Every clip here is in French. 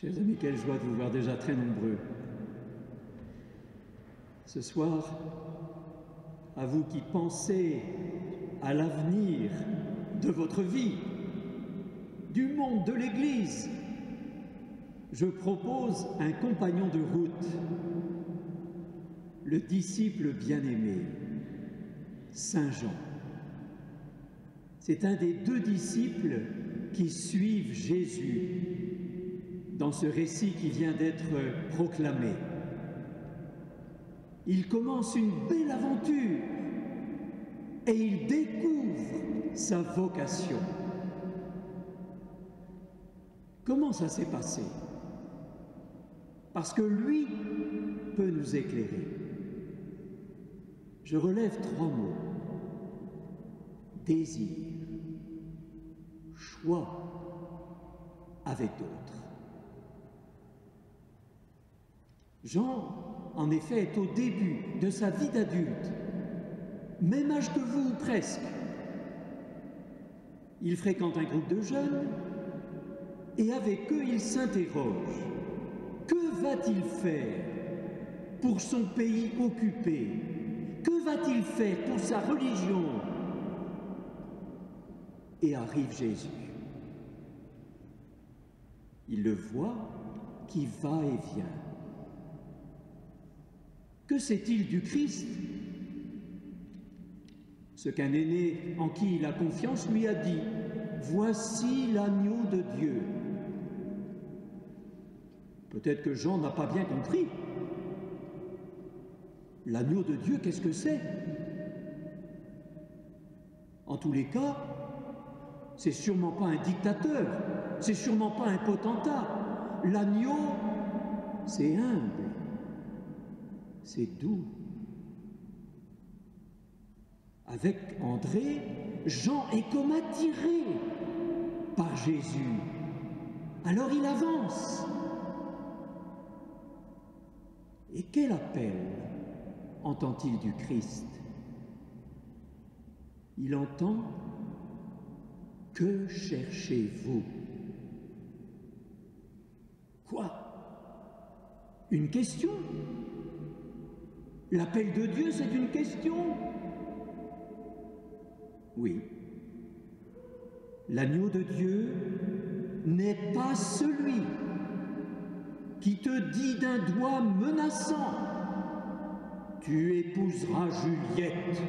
Chers amis, quelle joie de vous voir déjà très nombreux. Ce soir, à vous qui pensez à l'avenir de votre vie, du monde, de l'Église, je propose un compagnon de route, le disciple bien-aimé, Saint Jean. C'est un des deux disciples qui suivent Jésus dans ce récit qui vient d'être proclamé. Il commence une belle aventure et il découvre sa vocation. Comment ça s'est passé? Parce que lui peut nous éclairer. Je relève 3 mots. Désir, choix avec d'autres. Jean, en effet, est au début de sa vie d'adulte, même âge que vous ou presque. Il fréquente un groupe de jeunes et avec eux il s'interroge. Que va-t-il faire pour son pays occupé? Que va-t-il faire pour sa religion? Et arrive Jésus. Il le voit qui va et vient. Que sait-il du Christ? Ce qu'un aîné en qui il a confiance lui a dit, « Voici l'agneau de Dieu ». Peut-être que Jean n'a pas bien compris. L'agneau de Dieu, qu'est-ce que c'est? En tous les cas, c'est sûrement pas un dictateur, c'est sûrement pas un potentat. L'agneau, c'est humble. C'est doux. Avec André, Jean est comme attiré par Jésus. Alors il avance. Et quel appel entend-il du Christ? Il entend « Que cherchez-vous » Quoi? Une question? L'appel de Dieu, c'est une question? Oui. L'agneau de Dieu n'est pas celui qui te dit d'un doigt menaçant « Tu épouseras Juliette ».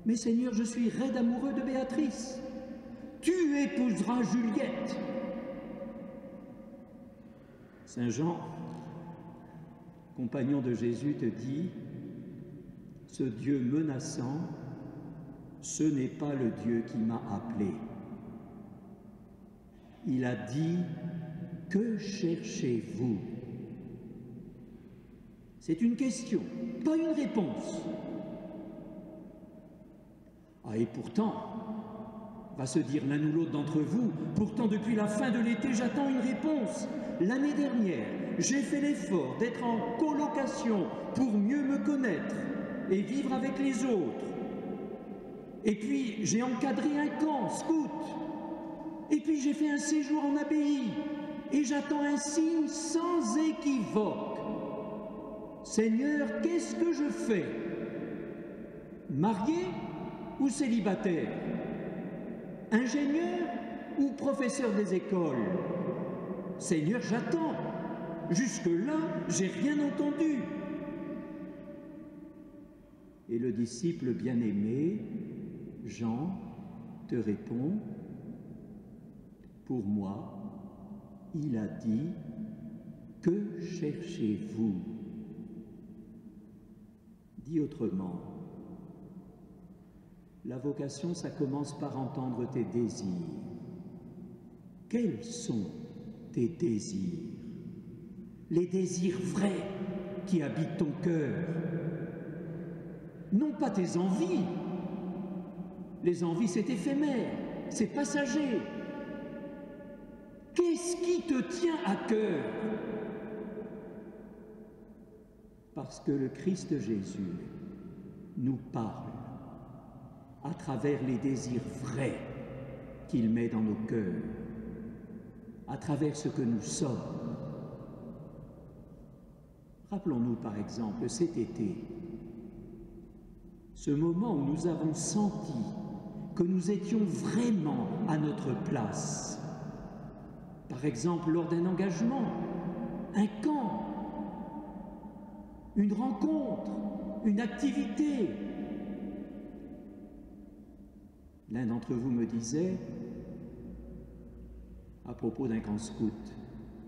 Mais Seigneur, je suis raide amoureux de Béatrice. Tu épouseras Juliette. Saint Jean, compagnon de Jésus, te dit, ce Dieu menaçant, ce n'est pas le Dieu qui m'a appelé. Il a dit, que cherchez-vous? C'est une question, pas une réponse. Ah, et pourtant, va se dire l'un ou l'autre d'entre vous, pourtant depuis la fin de l'été, j'attends une réponse. L'année dernière, j'ai fait l'effort d'être en colocation pour mieux me connaître et vivre avec les autres. Et puis, j'ai encadré un camp scout. Et puis, j'ai fait un séjour en abbaye. Et j'attends un signe sans équivoque. Seigneur, qu'est-ce que je fais? Marié ou célibataire? Ingénieur ou professeur des écoles? Seigneur, j'attends. Jusque-là, j'ai rien entendu. Et le disciple bien-aimé, Jean, te répond, pour moi, il a dit, que cherchez-vous? Dit autrement, la vocation, ça commence par entendre tes désirs. Quels sont tes désirs? Les désirs vrais qui habitent ton cœur. Non pas tes envies. Les envies, c'est éphémère, c'est passager. Qu'est-ce qui te tient à cœur? Parce que le Christ Jésus nous parle à travers les désirs vrais qu'il met dans nos cœurs. à travers ce que nous sommes. Rappelons-nous par exemple cet été, ce moment où nous avons senti que nous étions vraiment à notre place. Par exemple, lors d'un engagement, un camp, une rencontre, une activité. L'un d'entre vous me disait, à propos d'un camp scout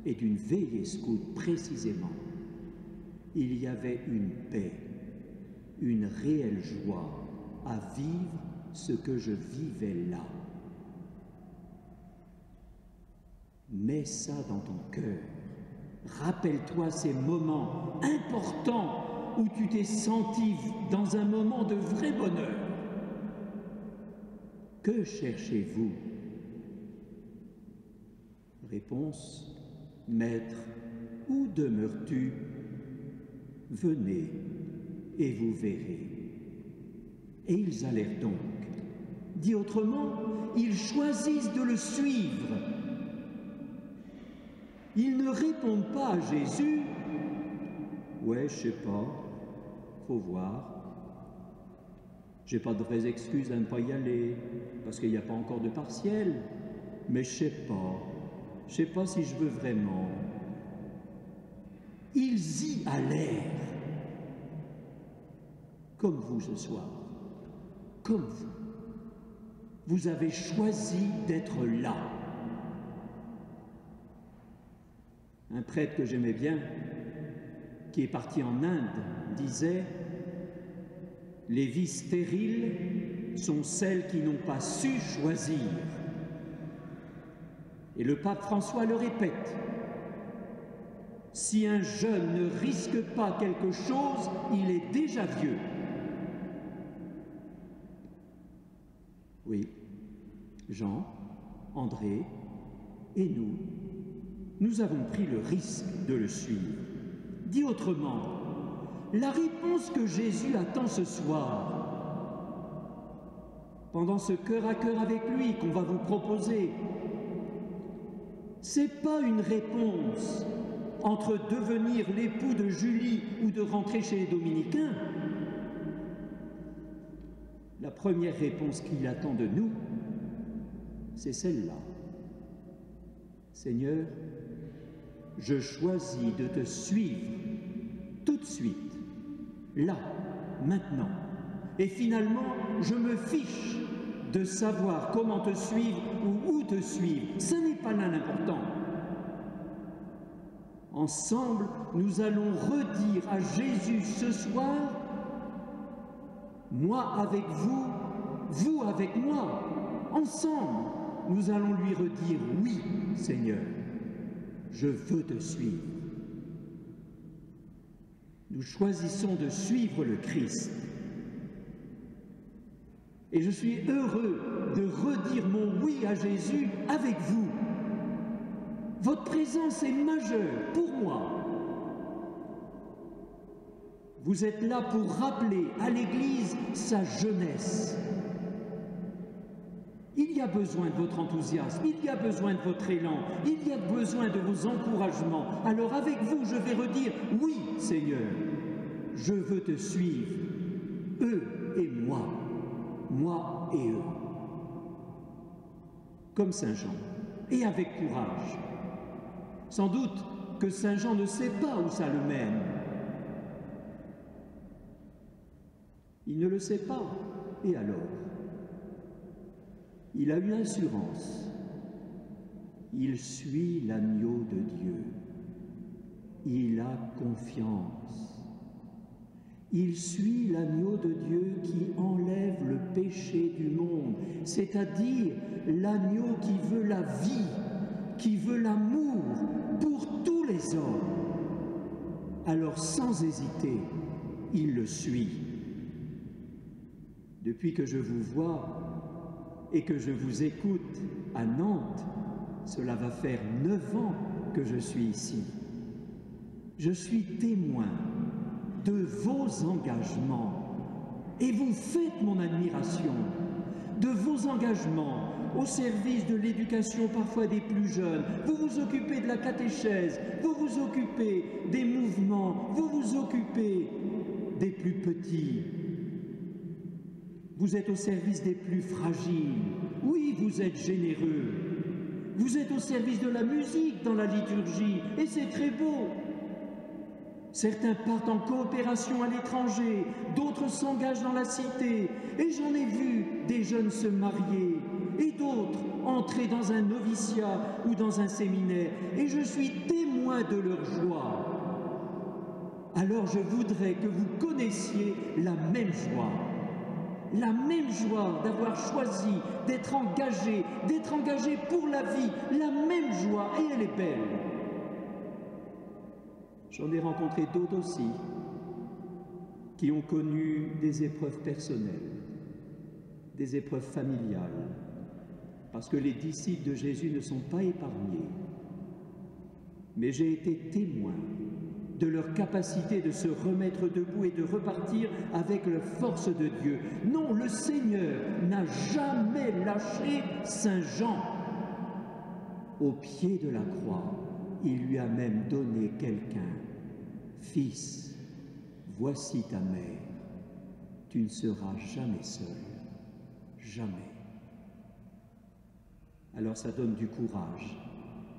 et d'une veillée scout précisément, il y avait une paix, une réelle joie à vivre ce que je vivais là. Mets ça dans ton cœur. Rappelle-toi ces moments importants où tu t'es senti dans un moment de vrai bonheur. Que cherchez-vous? Réponse: Maître, où demeures-tu? Venez et vous verrez. Et ils allèrent donc. Dit autrement, ils choisissent de le suivre. Ils ne répondent pas à Jésus. Ouais, je sais pas, faut voir. J'ai pas de vraies excuses à ne pas y aller, parce qu'il n'y a pas encore de partiel. Mais je sais pas si je veux vraiment. Ils y allèrent. Comme vous ce soir, comme vous. Vous avez choisi d'être là. Un prêtre que j'aimais bien, qui est parti en Inde, disait « Les vies stériles sont celles qui n'ont pas su choisir ». Et le pape François le répète, « Si un jeune ne risque pas quelque chose, il est déjà vieux ». Oui, Jean, André et nous avons pris le risque de le suivre. Dit autrement, la réponse que Jésus attend ce soir, pendant ce cœur à cœur avec lui qu'on va vous proposer, c'est pas une réponse entre devenir l'époux de Julie ou de rentrer chez les Dominicains. La première réponse qu'il attend de nous, c'est celle-là. Seigneur, je choisis de te suivre tout de suite, là, maintenant. Et finalement, je me fiche de savoir comment te suivre ou où te suivre. Ce n'est pas là l'important. Ensemble, nous allons redire à Jésus ce soir, moi avec vous, vous avec moi, ensemble, nous allons lui redire « Oui, Seigneur, je veux te suivre ». Nous choisissons de suivre le Christ. Et je suis heureux de redire mon « oui » à Jésus avec vous. Votre présence est majeure pour moi. Vous êtes là pour rappeler à l'Église sa jeunesse. Il y a besoin de votre enthousiasme, il y a besoin de votre élan, il y a besoin de vos encouragements. Alors avec vous, je vais redire « Oui, Seigneur, je veux te suivre, eux et moi et eux. » Comme Saint Jean, et avec courage. Sans doute que Saint Jean ne sait pas où ça le mène. Il ne le sait pas, et alors? Il a une assurance. Il suit l'agneau de Dieu. Il a confiance. Il suit l'agneau de Dieu qui enlève le péché du monde, c'est-à-dire l'agneau qui veut la vie, qui veut l'amour pour tous les hommes. Alors sans hésiter, il le suit. Depuis que je vous vois et que je vous écoute à Nantes, cela va faire 9 ans que je suis ici. Je suis témoin de vos engagements et vous faites mon admiration, de vos vos engagements au service de l'éducation parfois des plus jeunes. Vous vous occupez de la catéchèse, vous vous occupez des mouvements, vous vous occupez des plus petits. Vous êtes au service des plus fragiles. Oui, vous êtes généreux. Vous êtes au service de la musique dans la liturgie, et c'est très beau. Certains partent en coopération à l'étranger, d'autres s'engagent dans la cité, et j'en ai vu des jeunes se marier, et d'autres entrer dans un noviciat ou dans un séminaire, et je suis témoin de leur joie. Alors je voudrais que vous connaissiez la même joie d'avoir choisi d'être engagé pour la vie, la même joie, et elle est belle. J'en ai rencontré d'autres aussi qui ont connu des épreuves personnelles, des épreuves familiales, parce que les disciples de Jésus ne sont pas épargnés. Mais j'ai été témoin de leur capacité de se remettre debout et de repartir avec la force de Dieu. Non, le Seigneur n'a jamais lâché Saint Jean. Au pied de la croix, il lui a même donné quelqu'un. « Fils, voici ta mère, tu ne seras jamais seul, jamais. » Alors ça donne du courage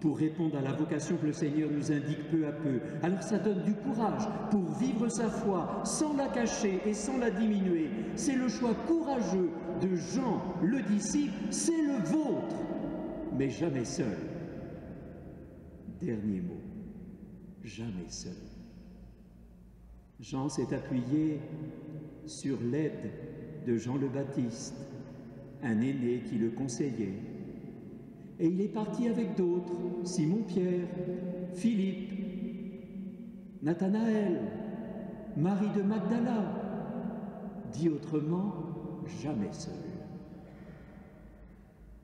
pour répondre à la vocation que le Seigneur nous indique peu à peu. Alors ça donne du courage pour vivre sa foi sans la cacher et sans la diminuer. C'est le choix courageux de Jean, le disciple, c'est le vôtre, mais jamais seul. Dernier mot, jamais seul. Jean s'est appuyé sur l'aide de Jean le Baptiste, un aîné qui le conseillait. Et il est parti avec d'autres, Simon-Pierre, Philippe, Nathanaël, Marie de Magdala. Dit autrement, jamais seul.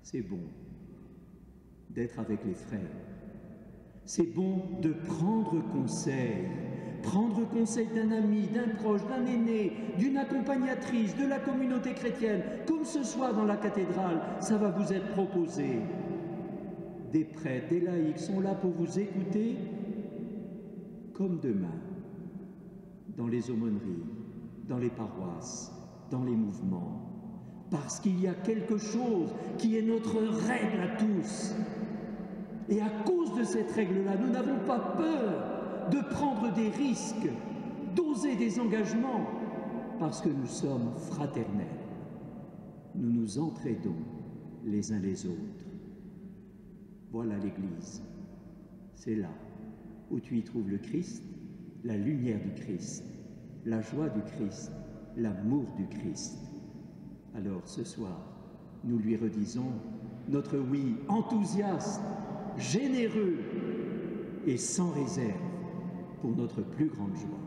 C'est bon d'être avec les frères. C'est bon de prendre conseil d'un ami, d'un proche, d'un aîné, d'une accompagnatrice, de la communauté chrétienne, comme ce soir dans la cathédrale, ça va vous être proposé. Des prêtres, des laïcs sont là pour vous écouter, comme demain, dans les aumôneries, dans les paroisses, dans les mouvements, parce qu'il y a quelque chose qui est notre règle à tous. Et à cause de cette règle-là, nous n'avons pas peur de prendre des risques, d'oser des engagements, parce que nous sommes fraternels. Nous nous entraidons les uns les autres. Voilà l'Église. C'est là où tu y trouves le Christ, la lumière du Christ, la joie du Christ, l'amour du Christ. Alors ce soir, nous lui redisons notre oui enthousiaste, généreux et sans réserve pour notre plus grande joie.